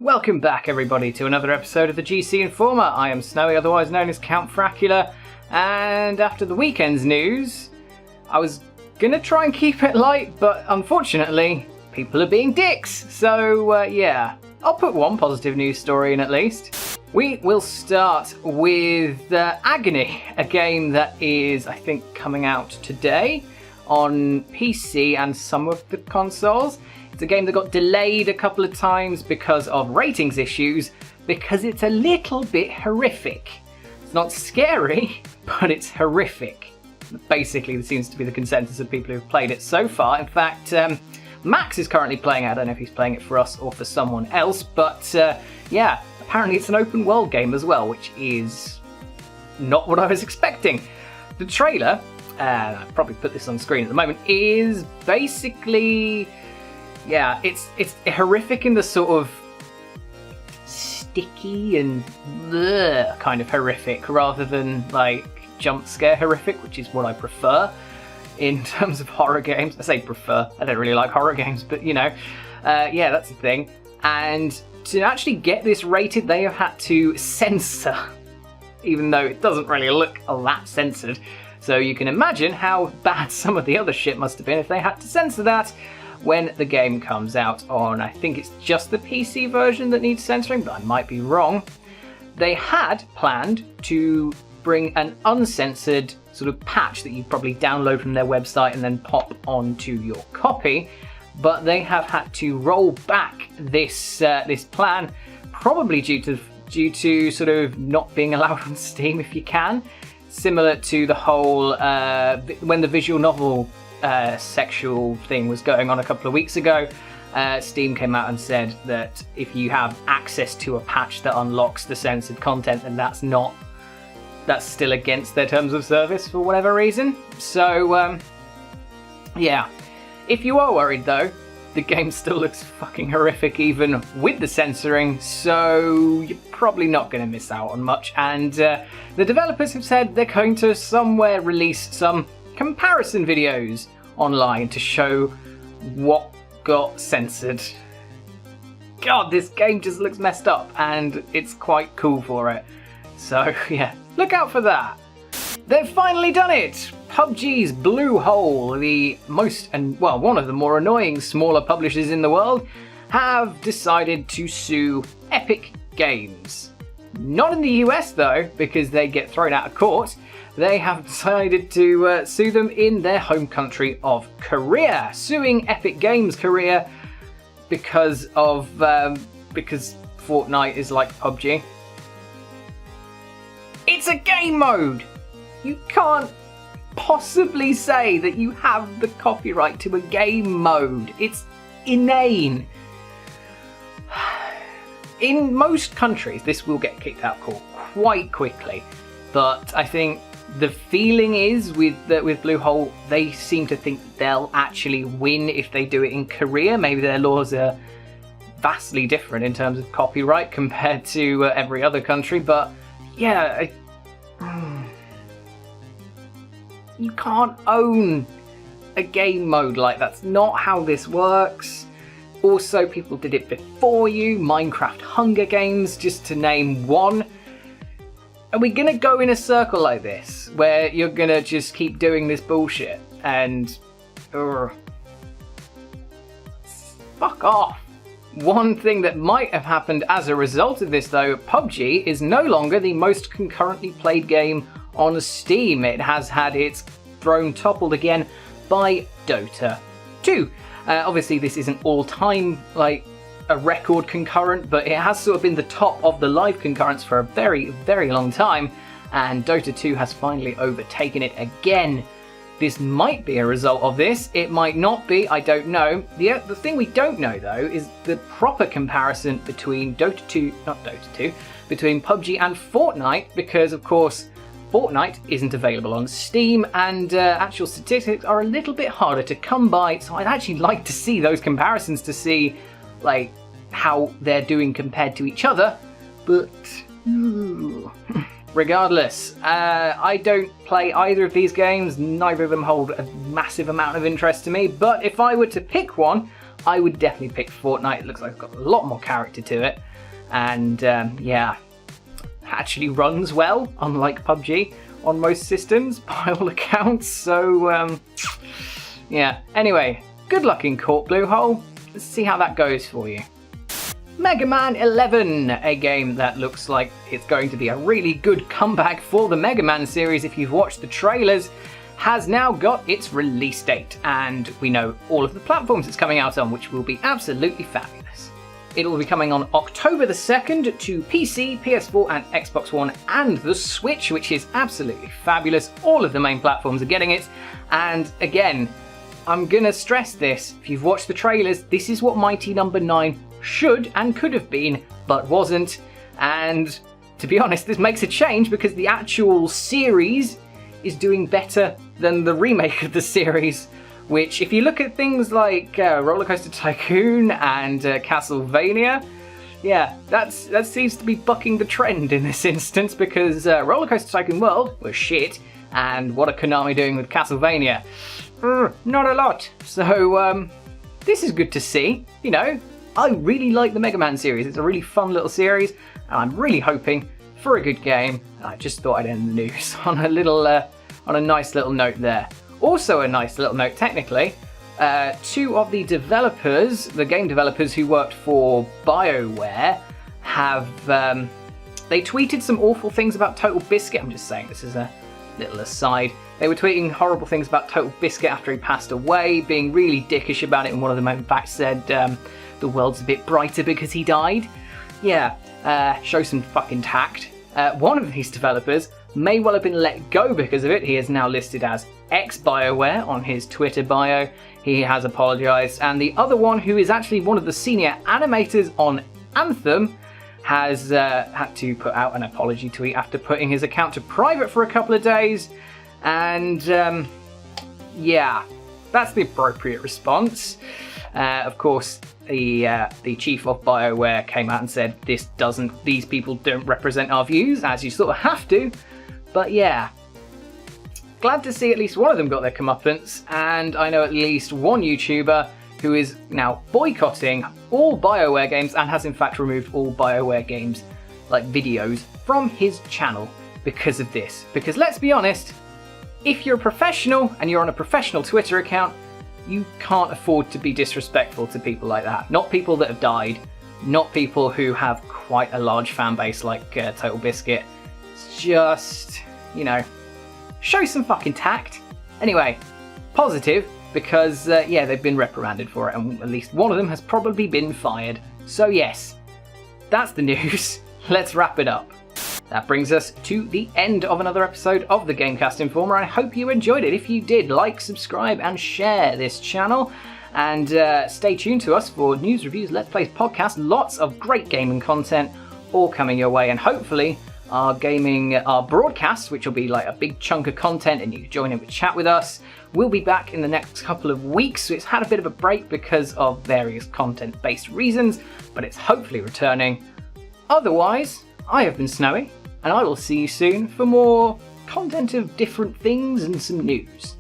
Welcome back, everybody, to another episode of the GC Informer. I am Snowy, otherwise known as Count Fracula, and after the weekend's news, I was gonna try and keep it light, but unfortunately, people are being dicks. So, yeah, I'll put one positive news story in at least. We will start with Agony, a game that is, I think, coming out today on PC and some of the consoles. It's a game that got delayed a couple of times because of ratings issues, because it's a little bit horrific. It's not scary, but it's horrific. Basically, this seems to be the consensus of people who've played it so far. In fact, Max is currently playing it. I don't know if he's playing it for us or for someone else, but yeah, apparently it's an open world game as well, which is not what I was expecting. The trailer, and I'll probably put this on screen at the moment, is basically... yeah, it's horrific in the sort of sticky and bleh kind of horrific, rather than like jump scare horrific, which is what I prefer in terms of horror games. I say prefer, I don't really like horror games, but you know, yeah, that's the thing. And to actually get this rated, they have had to censor, even though it doesn't really look a that censored. So you can imagine how bad some of the other shit must have been if they had to censor that when the game comes out on, I think it's just the PC version that needs censoring, but I might be wrong. They had planned to bring an uncensored sort of patch that you probably download from their website and then pop onto your copy, but they have had to roll back this this plan, probably due to sort of not being allowed on Steam if you can, similar to the whole when the visual novel sexual thing was going on a couple of weeks ago. Steam came out and said that if you have access to a patch that unlocks the censored content, then that's still against their terms of service for whatever reason. So yeah, if you are worried though, the game still looks fucking horrific even with the censoring, so you're probably not going to miss out on much. And the developers have said they're going to somewhere release some comparison videos online to show what got censored. God, this game just looks messed up, and it's quite cool for it. So yeah, look out for that. They've finally done it! PUBG's Blue Hole, the most, and well, one of the more annoying smaller publishers in the world, have decided to sue Epic Games. Not in the US though, because they get thrown out of court. They have decided to sue them in their home country of Korea, suing Epic Games Korea because Fortnite is like PUBG. It's a game mode! You can't possibly say that you have the copyright to a game mode. It's inane. In most countries, this will get kicked out court quite quickly, but I think the feeling is with Blue Hole, they seem to think they'll actually win if they do it in Korea. Maybe their laws are vastly different in terms of copyright compared to every other country, but yeah, you can't own a game mode like that. That's not how this works. Also, people did it before you. Minecraft Hunger Games, just to name one. Are we gonna go in a circle like this, where you're gonna just keep doing this bullshit and... fuck off. One thing that might have happened as a result of this though, PUBG is no longer the most concurrently played game on Steam. It has had its throne toppled again by Dota 2. Obviously this isn't all time like a record concurrent, but it has sort of been the top of the live concurrents for a very, very long time, and Dota 2 has finally overtaken it again. This might be a result of this, it might not be, I don't know. The thing we don't know though is the proper comparison between between PUBG and Fortnite, because of course Fortnite isn't available on Steam, and actual statistics are a little bit harder to come by, so I'd actually like to see those comparisons to see like how they're doing compared to each other, but regardless, I don't play either of these games. Neither of them hold a massive amount of interest to me, but if I were to pick one, I would definitely pick Fortnite. It looks like it's got a lot more character to it, and yeah, actually runs well, unlike PUBG on most systems by all accounts. So yeah, anyway, good luck in Court Bluehole. Let's see how that goes for you. Mega Man 11, a game that looks like it's going to be a really good comeback for the Mega Man series if you've watched the trailers, has now got its release date, and we know all of the platforms it's coming out on, which will be absolutely fabulous. It will be coming on October the 2nd to PC, PS4 and Xbox One and the Switch, which is absolutely fabulous. All of the main platforms are getting it, and again, I'm gonna stress this, if you've watched the trailers, this is what Mighty No. 9 should and could have been, but wasn't. And to be honest, this makes a change because the actual series is doing better than the remake of the series, which if you look at things like Roller Coaster Tycoon and Castlevania, yeah, that seems to be bucking the trend in this instance, because Roller Coaster Tycoon World was shit, and what are Konami doing with Castlevania? Not a lot. So this is good to see, you know. I really like the Mega Man series. It's a really fun little series, and I'm really hoping for a good game. I just thought I'd end the news on a little, on a nice little note there. Also a nice little note, technically, two of the developers, the game developers who worked for BioWare, have they tweeted some awful things about Total Biscuit. I'm just saying, this is a little aside. They were tweeting horrible things about Total Biscuit after he passed away, being really dickish about it, and one of them in fact said the world's a bit brighter because he died. Yeah, show some fucking tact. One of these developers may well have been let go because of it. He is now listed as ex-BioWare on his Twitter bio. He has apologised. And the other one, who is actually one of the senior animators on Anthem, has had to put out an apology tweet after putting his account to private for a couple of days. And yeah, that's the appropriate response. Of course, the chief of BioWare came out and said these people don't represent our views, as you sort of have to. But yeah, glad to see at least one of them got their comeuppance, and I know at least one YouTuber who is now boycotting all BioWare games and has in fact removed all BioWare games, like videos, from his channel because of this. Because let's be honest, if you're a professional and you're on a professional Twitter account, you can't afford to be disrespectful to people like that. Not people that have died, not people who have quite a large fan base like Total Biscuit. It's just, you know, show some fucking tact. Anyway, positive, because yeah, they've been reprimanded for it, and at least one of them has probably been fired. So yes, that's the news. Let's wrap it up. That brings us to the end of another episode of the GameCast Informer. I hope you enjoyed it. If you did, like, subscribe, and share this channel. And stay tuned to us for news, reviews, Let's Plays, podcasts, lots of great gaming content all coming your way. And hopefully our broadcasts, which will be like a big chunk of content, and you can join in with chat with us, will be back in the next couple of weeks. So it's had a bit of a break because of various content-based reasons, but it's hopefully returning. Otherwise, I have been Snowy, and I will see you soon for more content of different things and some news.